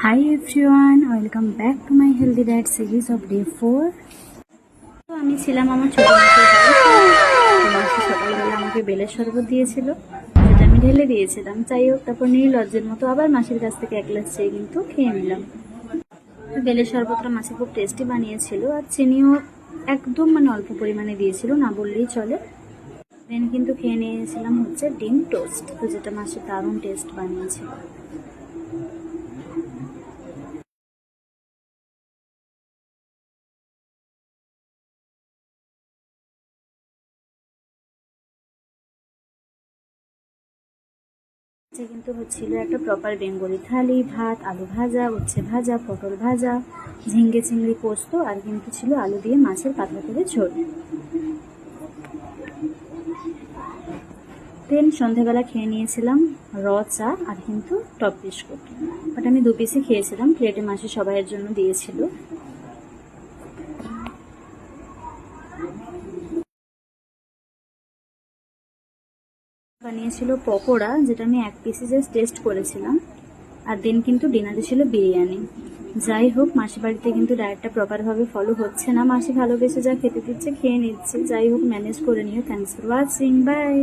Hi everyone, welcome back to my healthy diet series of day 4. তো আমি ছিলাম আমার ছোট মাসির বাড়িতে। মাসি সকালবেলা আমাকে বেলের শরবত দিয়েছিল, যেটা আমি ঢেলে দিয়েছিলাম। যাই হোক, তারপর নির্লজ্জের মতো আবার মাসির কাছ থেকে এক গ্লাস চেয়ে কিন্তু খেয়ে নিলাম। বেলের শরবতটা মাসি খুব টেস্টি বানিয়েছিল, আর চিনিও একদম অল্প পরিমাণে দিয়েছিল, না বললেই চলে। দেন কিন্তু খেয়ে নিয়েছিলাম হচ্ছে ডিম টোস্ট, তো যেটা মাসি দারুণ টেস্ট বানিয়েছিল। কিন্তু হচ্ছিল একটা প্রপার বেঙ্গলি থালি, ভাত, আলু ভাজা, উচ্ছে ভাজা, পটল ভাজা, ঝিঙ্গে চিংড়ি পোস্ত, আর কিন্তু ছিল আলু দিয়ে মাছের পাতলা করে ঝোল। দেন সন্ধ্যাবেলা খেয়ে নিয়েছিলাম চা আর কিন্তু টপ বিস্কুট, বাট আমি 2 পিসই খেয়েছিলাম, প্লেটে মাসি সবাইয়ের জন্য দিয়েছিল। বানিয়েছিল পকোড়া, যেটা আমি 1 পিসই জাস্ট টেস্ট করেছিলাম। আর দেন কিন্তু ডিনারে ছিল বিরিয়ানি। যাই হোক, মাসি বাড়িতে কিন্তু ডায়েটটা প্রপারভাবে ফলো হচ্ছে না। মাসি ভালোবেসে যা খেতে দিচ্ছে খেয়ে নিচ্ছে। যাই হোক, ম্যানেজ করে নিও। Thanks for watching, by.